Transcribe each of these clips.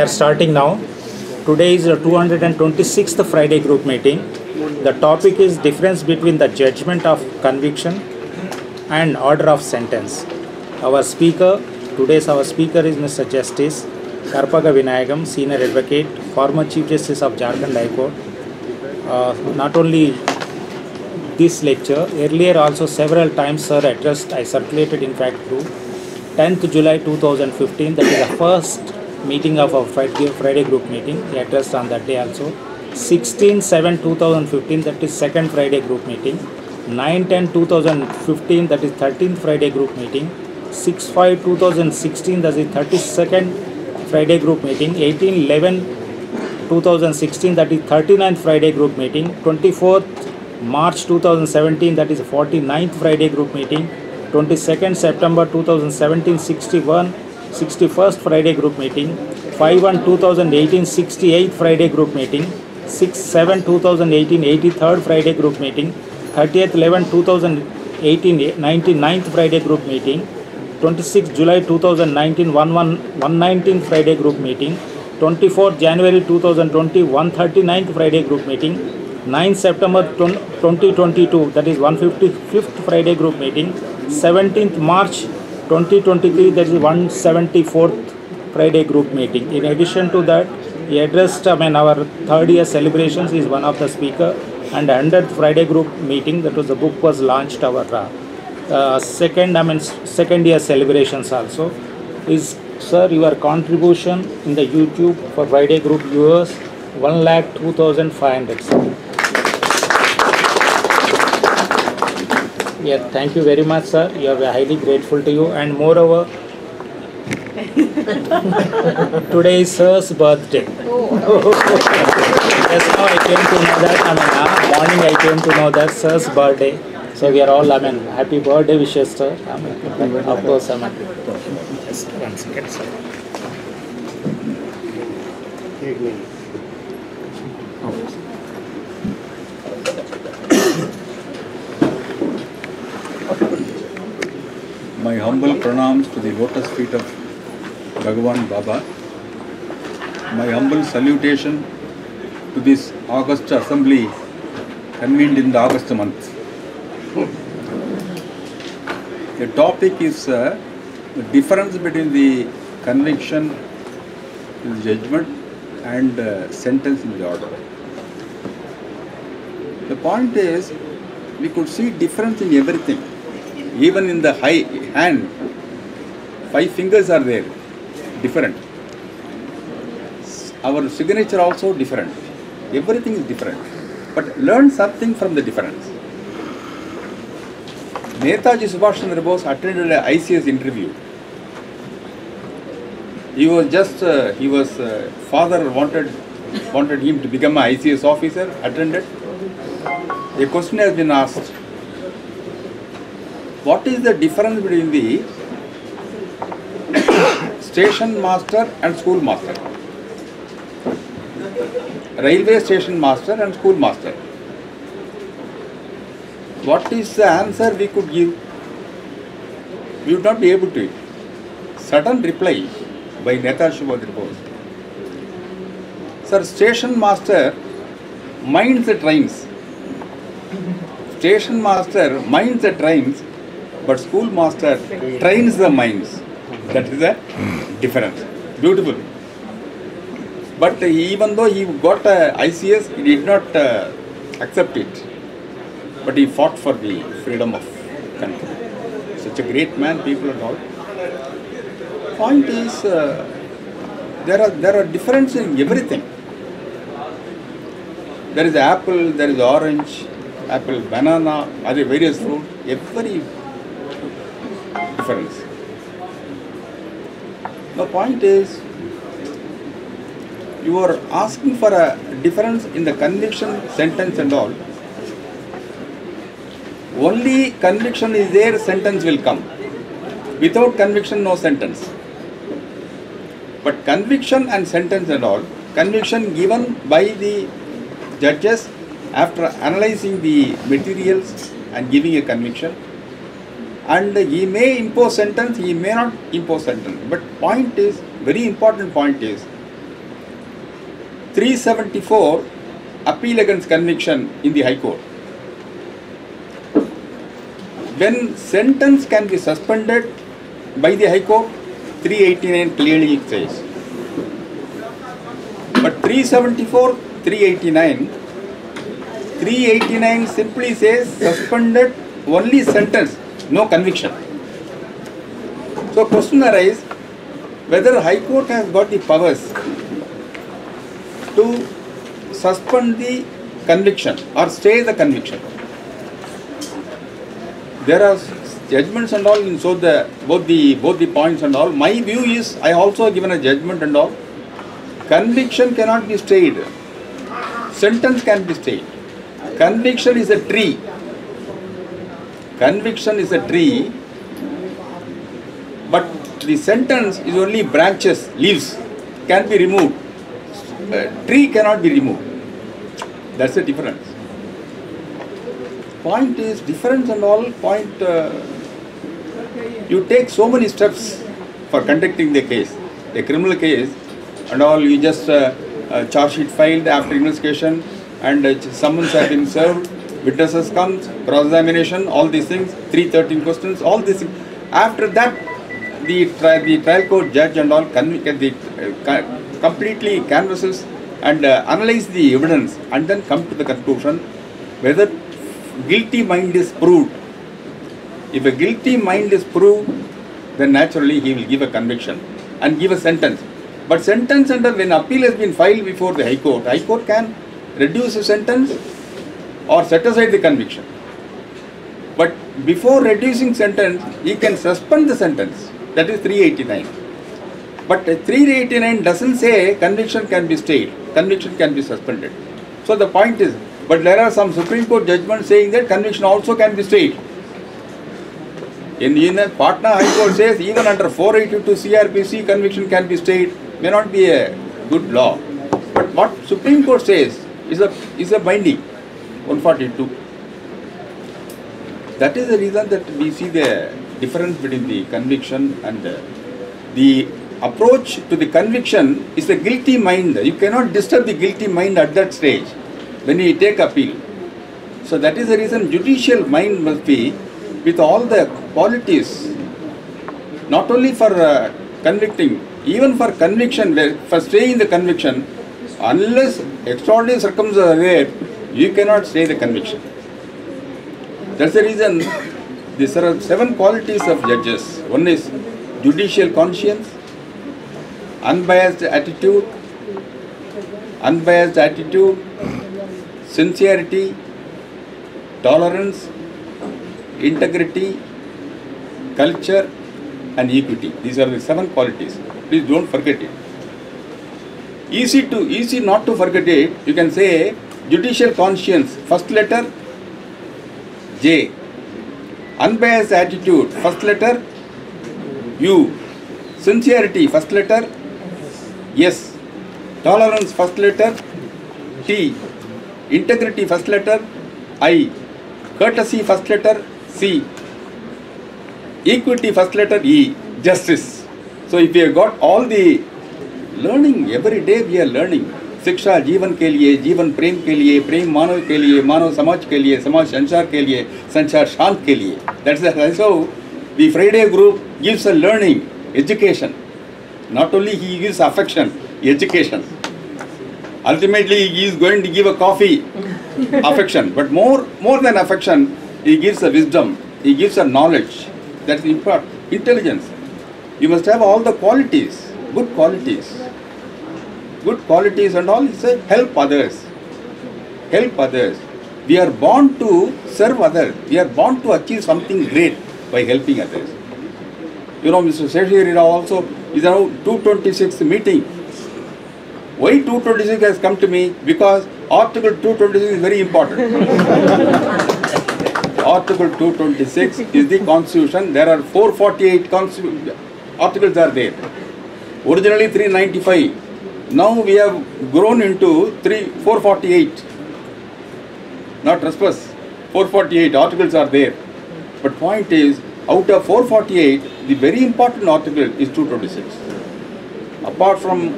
We are starting now. Today is the 226th Friday group meeting. The topic is difference between the judgment of conviction and order of sentence. Our speaker, today's speaker is Mr. Justice, Karpaga Vinayagam, Senior Advocate, former Chief Justice of Jharkhand High Court. Not only this lecture, earlier also several times sir addressed, I circulated in fact through 10th July 2015, that is the first meeting of our Friday group meeting. He addressed on that day also. 16/7/2015, that is second Friday group meeting. 9/10/2015, that is 13th Friday group meeting. 6/5/2016, that is 32nd Friday group meeting. 18/11/2016, that is 39th Friday group meeting. 24th March 2017, that is 49th Friday group meeting. 22nd September 2017, 61st Friday group meeting. 5/1/2018, 68th Friday group meeting. 6/7/2018, 83rd Friday group meeting. 30th 11/2018, 99th Friday group meeting. 26th July 2019, 119th Friday group meeting. 24th January 2020, 139th Friday group meeting. 9th September 2022, that is 155th Friday group meeting. 17th March 2023, that is 174th Friday group meeting. In addition to that, he addressed our third year celebrations, is one of the speaker, and 100th Friday group meeting, that was the book was launched, our second year celebrations also. Is sir, your contribution in the YouTube for Friday group viewers 1,02,500. Yeah, thank you very much, sir. We are highly grateful to you, and moreover, today is sir's birthday. Just now I came to know that. Morning I came to know that sir's birthday. So we are all, happy birthday wishes, sir. Of course, just one second, sir. My humble pranams to the lotus feet of Bhagavan Baba. My humble salutation to this August assembly convened in the August month. The topic is the difference between the conviction in the judgment and sentence in the order. The point is, we could see difference in everything. Even in the hand, 5 fingers are there, different. Our signature also different. Everything is different. But learn something from the difference. Netaji Subhash Chandra Bose attended an ICS interview. He was father wanted him to become an ICS officer, attended. A question has been asked. What is the difference between the station master and school master? Railway station master and school master. What is the answer we could give? We would not be able to. Sudden reply by Netaji Subhash Chandra Bose. Sir, station master minds the trains. Station master minds the trains, but school master trains the minds. That is the difference. Beautiful. But even though he got ICS, he did not accept it. But he fought for the freedom of country. Such a great man, people and all. Point is, there are differences in everything. There is apple, there is orange, apple, banana, other various fruit. Every difference. The point is, you are asking for a difference in the conviction, sentence and all. Only conviction is there, sentence will come. Without conviction, no sentence. But conviction and sentence and all, conviction given by the judges after analyzing the materials and giving a conviction. And he may impose sentence, he may not impose sentence. But point is, very important point is, 374 appeal against conviction in the High Court. When sentence can be suspended by the High Court, 389 clearly says. But 374, 389 simply says suspended only sentence, no conviction. So question arises whether High Court has got the powers to suspend the conviction or stay the conviction. There are judgments and all in so both the points and all. My view is I also given a judgment and all. Conviction cannot be stayed. Sentence can be stayed. Conviction is a tree. Conviction is a tree, but the sentence is only branches, leaves can be removed. Tree cannot be removed. That's the difference. Point is difference and all. Point you take so many steps for conducting the case, a criminal case, and all. You just charge sheet filed after investigation, and summons have been served. Witnesses comes, cross-examination, all these things, 313 questions, all these things. After that, the trial court judge and all completely canvasses and analyze the evidence and then come to the conclusion whether guilty mind is proved. If a guilty mind is proved, then naturally he will give a conviction and give a sentence. But sentence under when appeal has been filed before the High Court can reduce the sentence or set aside the conviction. But before reducing sentence, he can suspend the sentence. That is 389. But 389 doesn't say conviction can be stayed, conviction can be suspended. So the point is, but there are some Supreme Court judgments saying that conviction also can be stayed. In Patna High Court says even under 482 CRPC conviction can be stayed. May not be a good law. But what Supreme Court says is a binding, 142. That is the reason that we see the difference between the conviction and the approach to the conviction is the guilty mind. You cannot disturb the guilty mind at that stage when you take appeal. So that is the reason judicial mind must be with all the qualities, not only for convicting, even for conviction, for staying the conviction, unless extraordinary circumstances are there, you cannot stay the conviction. That's the reason there are 7 qualities of judges. One is judicial conscience, unbiased attitude, sincerity, tolerance, integrity, culture and equity. These are the 7 qualities. Please don't forget it. Easy not to forget it. You can say judicial conscience, first letter J. Unbiased attitude, first letter U. Sincerity, first letter S. Tolerance, first letter T. Integrity, first letter I. Courtesy, first letter C. Equity, first letter E. Justice. So if we have got all the learning, every day we are learning. शिक्षा जीवन के लिए, जीवन प्रेम के लिए, प्रेम मानव के लिए, मानव समाज के लिए, समाज संसार के लिए, संसार शांत के लिए. That's how the Friday group gives a learning, education. Not only he gives affection, education. Ultimately he is going to give a coffee, affection. But more than affection, he gives a wisdom, he gives a knowledge. That's important. Intelligence. You must have all the qualities, good qualities. Good qualities and all, he said, help others. Help others. We are born to serve others. We are born to achieve something great by helping others. You know, Mr.Justice also is now 226 meeting. Why 226 has come to me? Because Article 226 is very important. Article 226 is the Constitution. There are 448 articles are there. Originally 395. Now we have grown into 448. Not trespass. 448 articles are there. But point is, out of 448, the very important article is 226. Apart from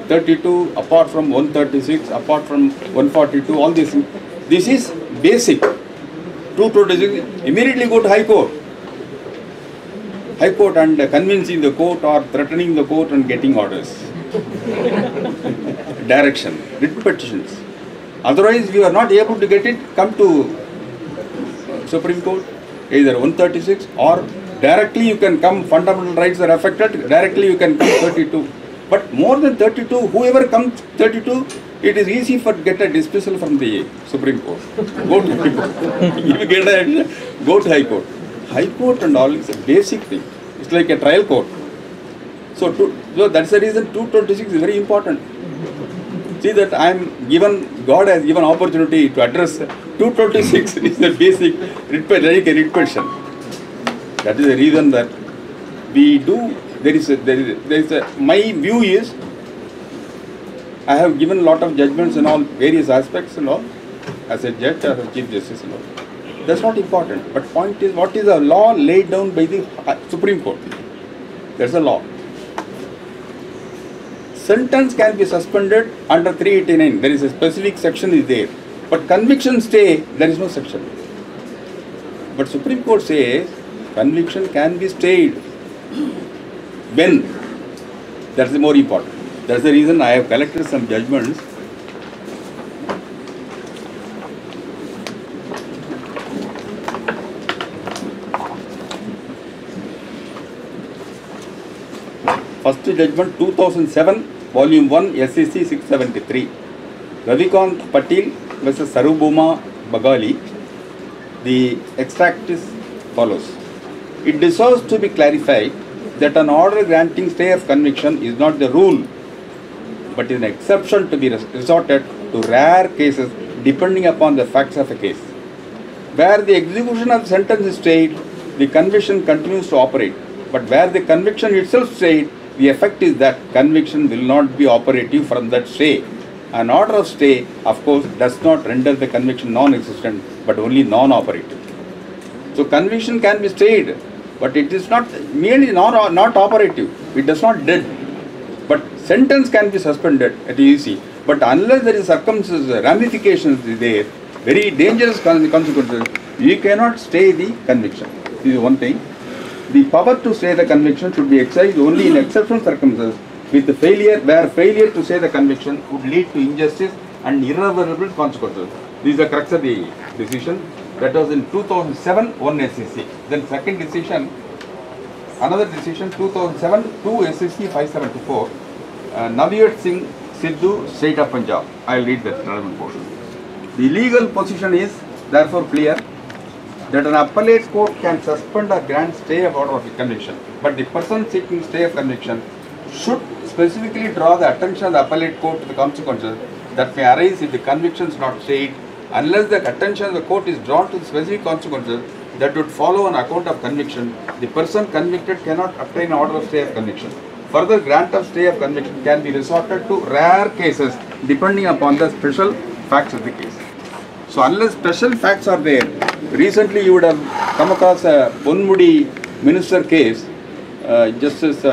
32, apart from 136, apart from 142, all this. This is basic. 226, immediately go to High Court. High Court and convincing the court or threatening the court and getting orders. Direction, writ petitions. Otherwise, if you are not able to get it, come to Supreme Court, either 136 or directly you can come, fundamental rights are affected, directly you can come 32. But more than 32, whoever comes 32, it is easy for get a dismissal from the Supreme Court. Go to High Court. If you get a, go to High Court. High Court and all is a basic thing. It's like a trial court. So that's the reason 226 is very important. See that I am given, God has given opportunity to address 226 is the basic writ petition. That is the reason that we do, my view is, I have given a lot of judgments in all various aspects and all, as a judge or a Chief Justice and all. That's not important. But point is, what is the law laid down by the Supreme Court? There's a law. Sentence can be suspended under 389. There is a specific section is there. But conviction stay, there is no section. But Supreme Court says conviction can be stayed. When? That's the more important. That's the reason I have collected some judgments. First judgment 2007, Volume 1, SEC 673. Ravikant Patil versus Sarubhuma Bagali. The extract is follows. It deserves to be clarified that an order granting stay of conviction is not the rule, but is an exception to be resorted to rare cases depending upon the facts of a case. Where the execution of the sentence is stayed, the conviction continues to operate. But where the conviction itself stayed, the effect is that conviction will not be operative from that stay. An order of stay, of course, does not render the conviction non-existent, but only non-operative. So conviction can be stayed, but it is not merely not operative. It does not dead. But sentence can be suspended at easy. But unless there is circumstances, ramifications there, very dangerous consequences, you cannot stay the conviction. This is one thing. The power to stay the conviction should be exercised only in exceptional circumstances, with the where failure to stay the conviction would lead to injustice and irreversible consequences. This is the crux of the decision. That was in 2007, 1 SEC. Then second decision, another decision, 2007, 2 SEC 574. Navjot Singh Sidhu, State of Punjab. I will read that relevant portion. The legal position is therefore clear that an appellate court can suspend or grant stay of order of conviction, but the person seeking stay of conviction should specifically draw the attention of the appellate court to the consequences that may arise if the conviction is not stayed, unless the attention of the court is drawn to the specific consequences that would follow on account of conviction. The person convicted cannot obtain an order of stay of conviction. Further grant of stay of conviction can be resorted to rare cases depending upon the special facts of the case. So unless special facts are there, recently you would have come across a Ponmudi minister case, Justice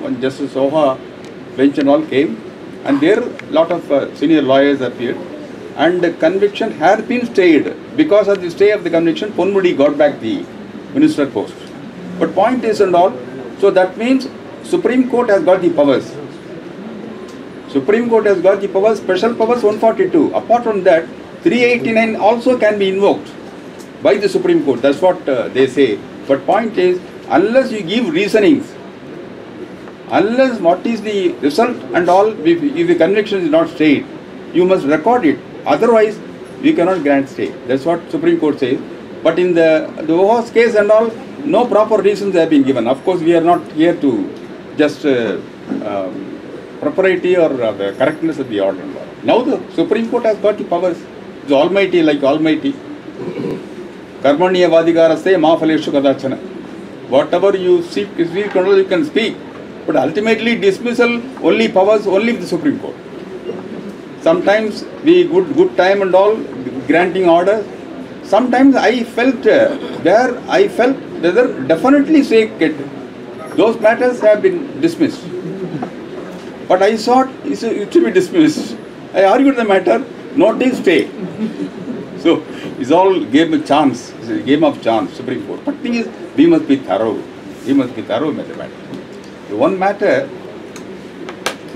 Soha bench and all came, and there a lot of senior lawyers appeared, and the conviction had been stayed. Because of the stay of the conviction, Ponmudi got back the minister post. But point is and all, so that means Supreme Court has got the powers. Supreme Court has got the powers, special powers 142. Apart from that, 389 also can be invoked by the Supreme Court. That's what they say. But point is, unless you give reasonings, unless what is the result and all, if the conviction is not stayed, you must record it. Otherwise, we cannot grant stay. That's what Supreme Court says. But in the Ohos case and all, no proper reasons have been given. Of course, we are not here to just propriety or the correctness of the order. Now the Supreme Court has got the powers. It's almighty, like almighty. Karmaniya vadigarase mafaleshu kadachana. Whatever you seek, you can speak. But ultimately dismissal, only powers, only the Supreme Court. Sometimes we good time and all, granting orders. Sometimes I felt whether definitely say those matters have been dismissed. But I thought it should be dismissed. I argued the matter, notice stay. So it's all game of chance. It's a game of chance, Supreme Court. But the thing is, we must be thorough. We must be thorough with the matter. The one matter,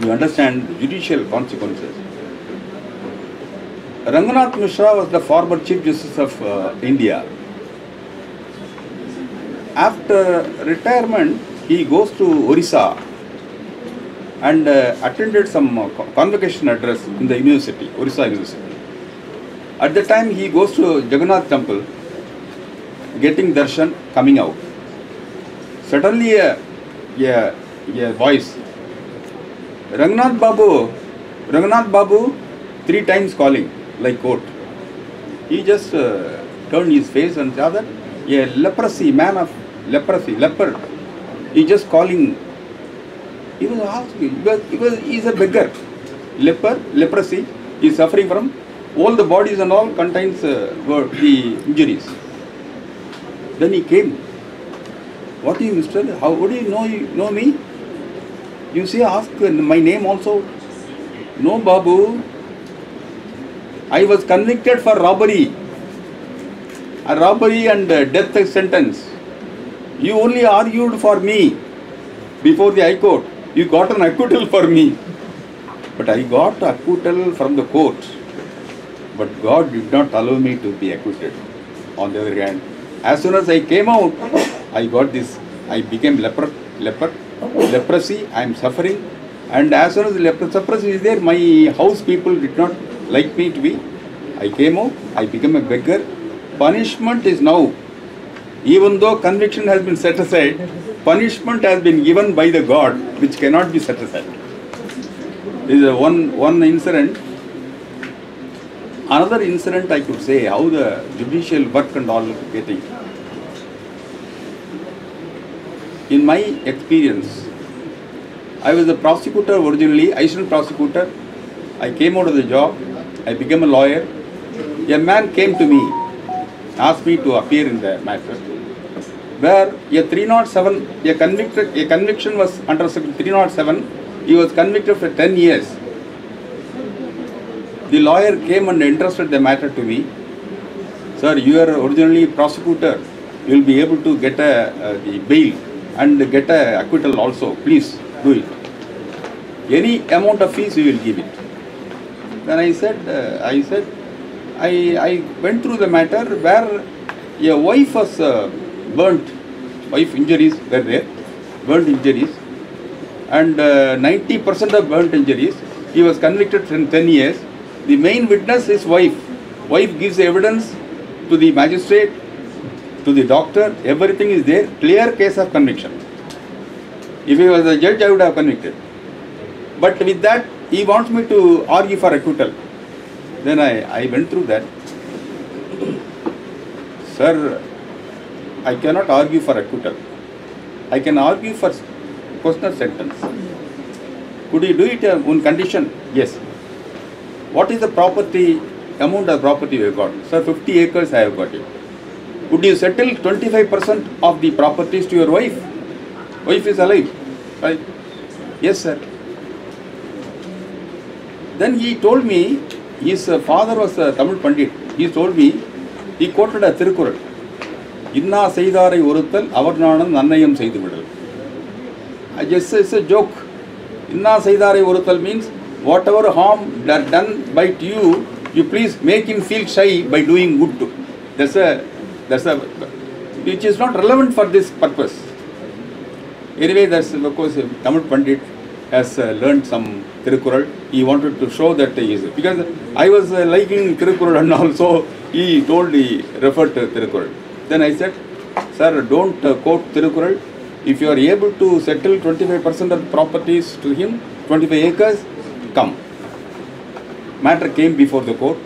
you understand the judicial consequences. Ranganath Mishra was the former Chief Justice of India. After retirement, he goes to Orissa and attended some convocation address in the university, Orissa University. At the time, he goes to Jagannath temple, getting darshan, coming out. Suddenly, a voice, Ranganath Babu, 3 times calling, like court. He just turned his face and saw that a leprosy, man of leprosy, leper, he just calling. He was asking, because he is a beggar. Leprosy, he is suffering from all the bodies and all contains the injuries. Then he came. What do you, mister? What do you know me? You say, ask my name also. No, Babu. I was convicted for robbery. A robbery and death sentence. You only argued for me before the High Court. You got an acquittal for me. But I got acquittal from the court. But God did not allow me to be acquitted. On the other hand, as soon as I came out, I got this. I became leprosy. I am suffering. And as soon as the leprosy is there, my house people did not like me to be. I came out. I became a beggar. Punishment is now. Even though conviction has been set aside, punishment has been given by the God, which cannot be set aside. This is one incident. Another incident I could say, how the judicial work and all getting. In my experience, I was a prosecutor originally, assistant prosecutor. I came out of the job. I became a lawyer. A man came to me, asked me to appear in the matter, where a 307, a conviction was under Section 307. He was convicted for 10 years. The lawyer came and entrusted the matter to me. Sir, you are originally prosecutor. You will be able to get the bail and get a acquittal also. Please do it. Any amount of fees you will give it. Then I said, I went through the matter where a wife was burnt. Wife injuries were there, burnt injuries, and 90% of burnt injuries. He was convicted for 10 years. The main witness is wife. Wife gives evidence to the magistrate, to the doctor. Everything is there. Clear case of conviction. If he was a judge, I would have convicted. But with that, he wants me to argue for acquittal. Then I went through that. Sir, I cannot argue for acquittal. I can argue for question of sentence. Could you do it on condition? Yes. What is the property, amount of property you have got? Sir, 50 acres I have got it. Would you settle 25% of the properties to your wife? Wife is alive, right? Yes, sir. Then he told me, his father was a Tamil Pandit. He told me, he quoted a Thirukural. Inna Seidare Urutal, Avarnanam Nannayam Seidumidal. I just say it's a joke. Inna Seidare Urutal means whatever harm done by you, you please make him feel shy by doing good to. That's a which is not relevant for this purpose. Anyway, that's of course Tamil Pandit has learned some Thirukural. He wanted to show that he is, because I was liking Thirukural and also he referred to Thirukural. Then I said, sir, don't quote Thirukural. If you are able to settle 25% of properties to him, 25 acres, come. Matter came before the court.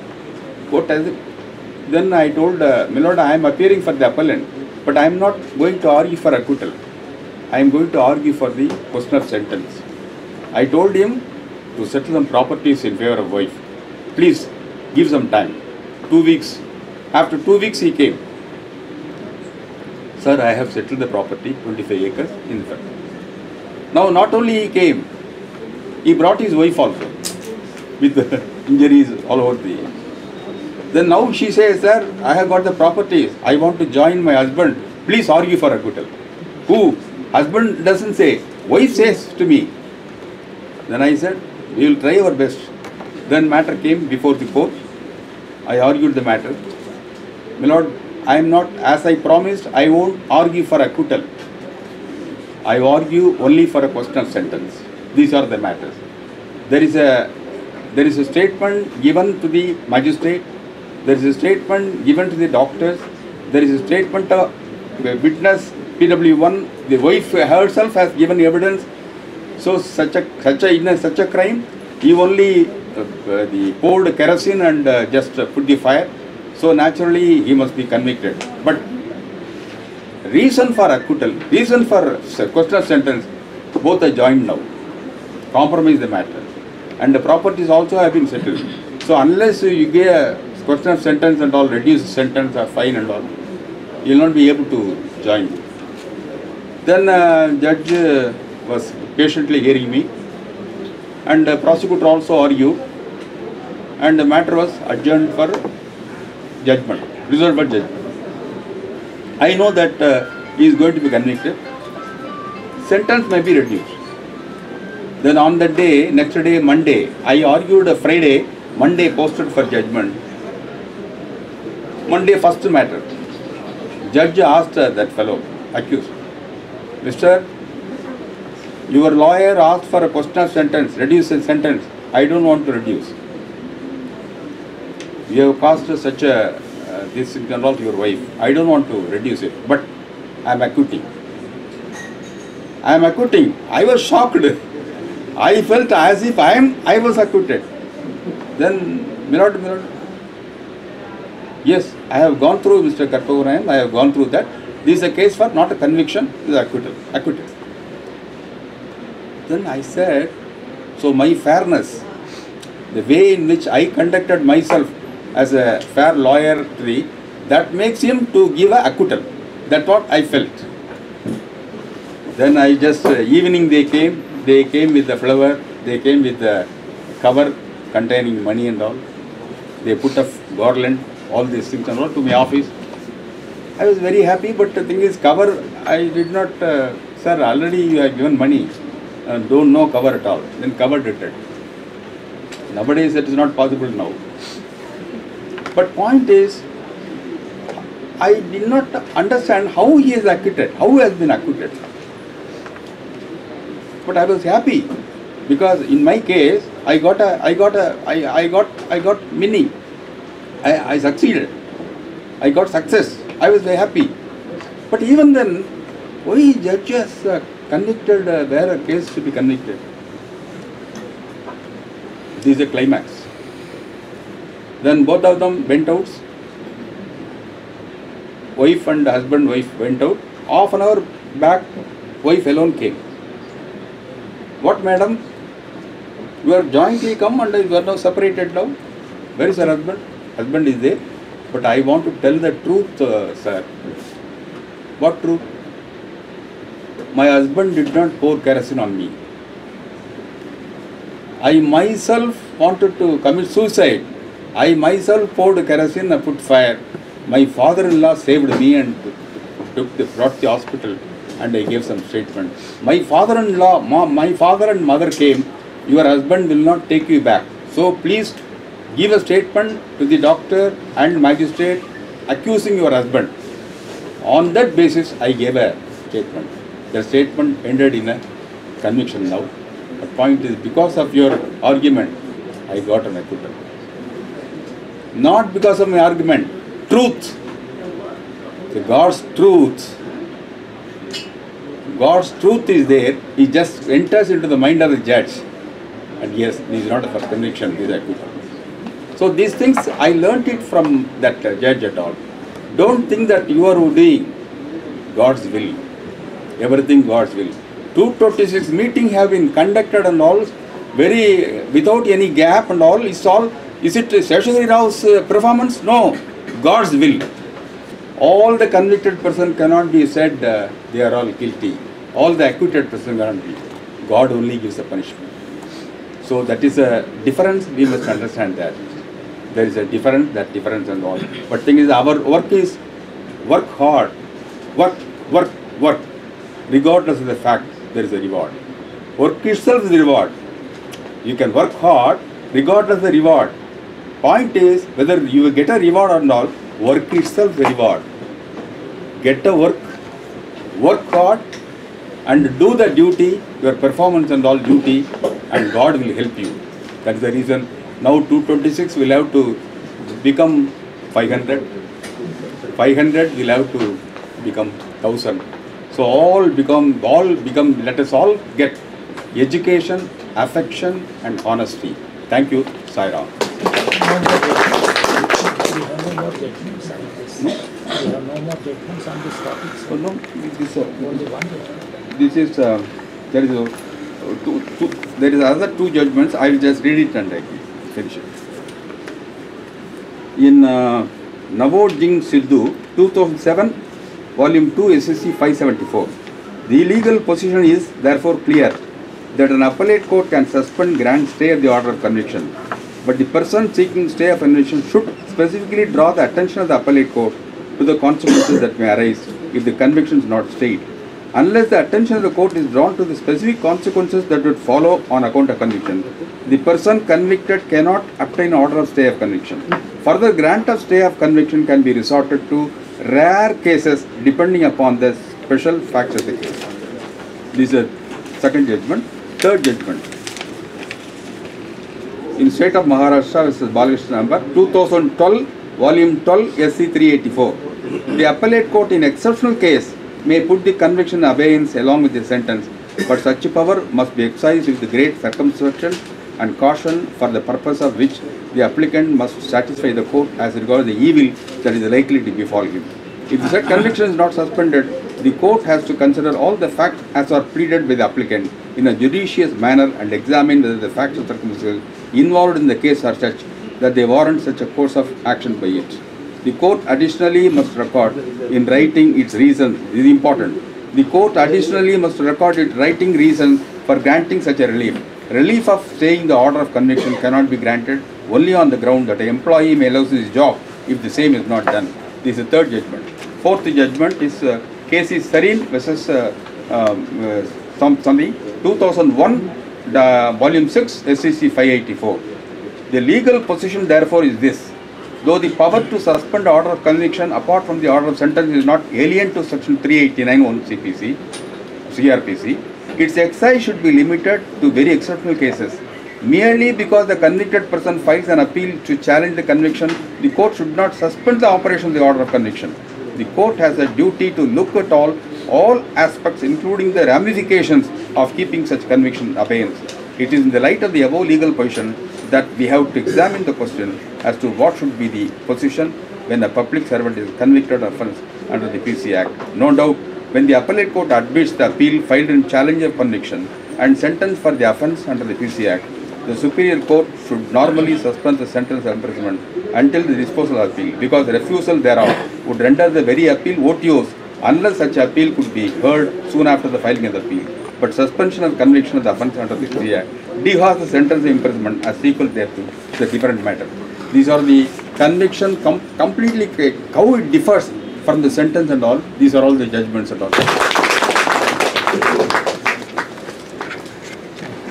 Then I told, my lord, I am appearing for the appellant, but I am not going to argue for acquittal. I am going to argue for the question of sentence. I told him to settle some properties in favor of wife. Please give some time. 2 weeks. After 2 weeks he came. Sir, I have settled the property, 25 acres in fact. Now not only he came, He brought his wife also with the injuries all over the. Then now she says, sir, I have got the properties. I want to join my husband. Please argue for acquittal. Who? Husband doesn't say. Wife says to me. Then I said, we will try our best. Then matter came before the court. I argued the matter. My lord, I am not, as I promised, I won't argue for acquittal. I argue only for a question of sentence. These are the matters. There is a statement given to the magistrate. There is a statement given to the doctors. There is a statement of witness PW1. The wife herself has given evidence. So such a crime, he only poured kerosene and just put the fire. So naturally he must be convicted. But reason for acquittal, reason for question of sentence, both are joined now. Compromise the matter. And the properties also have been settled. So unless you give a question of sentence and all, reduce the sentence or fine and all, you will not be able to join. Then judge was patiently hearing me, and the prosecutor also argued, and the matter was adjourned for judgment, reserved for judgment. I know that he is going to be convicted. Sentence may be reduced. Then on that day, next day, Monday, I argued Friday, Monday posted for judgment. Monday, first matter. Judge asked that fellow, accused, Mister, your lawyer asked for a question of sentence, reduce the sentence. I don't want to reduce. You have caused such a, this involved to your wife. I don't want to reduce it, but I am acquitting. I am acquitting. I was shocked. I felt as if I was acquitted. Then, Milord, yes, I have gone through Mr. Karpaga Vinayagam M. I have gone through that. This is a case for not a conviction, this is acquittal. Acquitted. Then I said, so my fairness, the way in which I conducted myself as a fair lawyer, that makes him to give a acquittal. That's what I felt. Then I just, evening they came with the flower, they came with the cover containing money and all. They put a garland, all these things and all to my office. I was very happy, but the thing is, cover, I did not, sir, already you have given money, don't know cover at all. Then cover did it. Nowadays it is not possible now. But point is, I did not understand how he is acquitted, how he has been acquitted. But I was happy because in my case, I got mini. I succeeded. I got success. I was very happy. But even then, why judges convicted where a case should be convicted? This is a climax. Then both of them went out. Wife and husband, wife went out. Half an hour back, wife alone came. What, madam? You are jointly come and you are now separated now. Where is your husband? Husband is there. But I want to tell the truth, sir. What truth? My husband did not pour kerosene on me. I myself wanted to commit suicide. I myself poured kerosene and put fire. My father-in-law saved me and brought the hospital, and I gave some statement. My father-in-law, my father and mother came. Your husband will not take you back. So please give a statement to the doctor and magistrate accusing your husband. On that basis, I gave a statement. The statement ended in a conviction now. The point is, because of your argument, I got an acquittal. Not because of my argument. Truth. So God's truth is there. He just enters into the mind of the judge. And yes, this is not a first conviction, this is acquittal. So these things, I learnt it from that judge at all. Don't think that you are doing God's will. Everything God's will. 226 meetings have been conducted and all, very without any gap and all. Is it Seshagiri Rao's performance? No. God's will. All the convicted person cannot be said they are all guilty. All the acquitted person cannot be. God only gives the punishment. So that is a difference. We must understand that there is a difference, and all. But thing is, our work is work hard, work. Regardless of the fact, there is a reward. Work itself is the reward. You can work hard regardless of the reward. Point is whether you will get a reward or not. Work itself is the reward. Get a work hard, and do the duty, your performance and all duty, and God will help you. That is the reason now 226 will have to become 500. 500 will have to become 1000. So all become, let us all get education, affection and honesty. Thank you, Sai Ram. We have no more judgments on this. No? We have no more judgments on this topic. Oh, no, this, Only one judgment. this is, there is there is other two judgments. I will just read it and I will finish it. In Navodjing Sidhu, 2007, Volume 2, SSC 574. The legal position is therefore clear that an appellate court can suspend, grant, stay of the order of conviction. But the person seeking stay of conviction should specifically draw the attention of the appellate court to the consequences that may arise if the conviction is not stayed. Unless the attention of the court is drawn to the specific consequences that would follow on account of conviction, the person convicted cannot obtain order of stay of conviction. Further, grant of stay of conviction can be resorted to rare cases depending upon the special facts of the case. This is the second judgment. Third judgment. In State of Maharashtra versus Balakrishna number 2012, Volume 12, SC 384. The appellate court in exceptional case may put the conviction in abeyance along with the sentence, but such power must be exercised with the great circumspection and caution, for the purpose of which the applicant must satisfy the court as regards the evil that is likely to befall him. If the said conviction is not suspended, the court has to consider all the facts as are pleaded by the applicant in a judicious manner and examine whether the facts or circumstances involved in the case are such that they warrant such a course of action by it. The court additionally must record in writing its reasons. This is important. The court additionally must record its writing reasons for granting such a relief. Relief of staying the order of conviction cannot be granted only on the ground that an employee may lose his job if the same is not done. This is the third judgment. Fourth judgment is case is Sarin versus something 2001, Volume 6, SCC 584. The legal position therefore is this: though the power to suspend the order of conviction apart from the order of sentence is not alien to Section 389 CRPC, its exercise should be limited to very exceptional cases. Merely because the convicted person files an appeal to challenge the conviction, the court should not suspend the operation of the order of conviction. The court has a duty to look at all aspects, including the ramifications of keeping such conviction in abeyance. It is in the light of the above legal position that we have to examine the question as to what should be the position when a public servant is convicted of offence under the PC Act. No doubt, when the appellate court admits the appeal filed in challenge of conviction and sentence for the offence under the PC Act, the superior court should normally suspend the sentence of imprisonment until the disposal of appeal, because refusal thereof would render the very appeal votious unless such appeal could be heard soon after the filing of the appeal. But suspension of conviction of the offence under the PC Act dehaws the sentence of imprisonment as sequel thereto. It's a different matter. These are the conviction completely, how it differs from the sentence and all. These are all the judgments and all.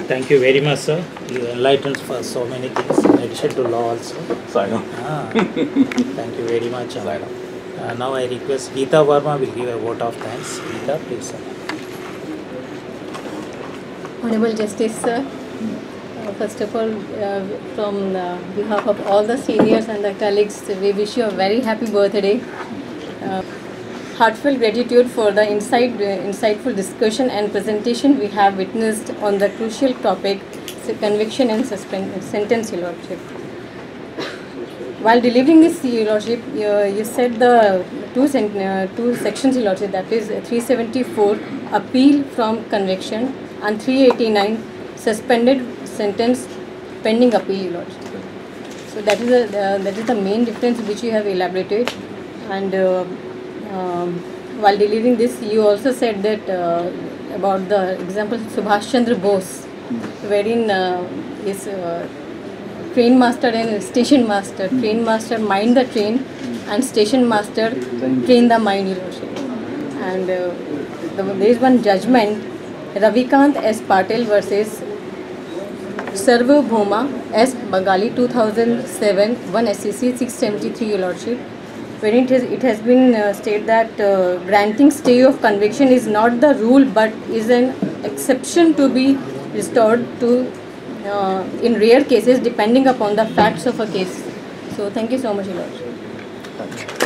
Thank you very much, sir. You enlightened for so many things in addition to law also. Sayonara. Thank you very much. Now I request Geeta Verma will give a vote of thanks. Geeta, please, sir. Honorable Justice, sir. First of all, from behalf of all the seniors and the colleagues, we wish you a very happy birthday. Heartfelt gratitude for the insightful discussion and presentation we have witnessed on the crucial topic, conviction and sentence, Your Lordship. While delivering this, Your Lordship, you said the two sections, Your Lordship, that is 374, appeal from conviction, and 389, suspended sentence pending appeal, Your Lordship. So that is the main difference which you have elaborated. And while delivering this, you also said that about the example Subhash Chandra Bose, wherein case train master and station master. Train master mind the train and station master train the mind, Your Lordship. And there is one judgment, Ravikant S. Patel versus Sarvabhauma S. Bagali 2007, 1 SCC 673, Your Lordship, wherein it has been stated that granting stay of conviction is not the rule but is an exception to be restored to in rare cases depending upon the facts of a case. So thank you so much, Your Lordship.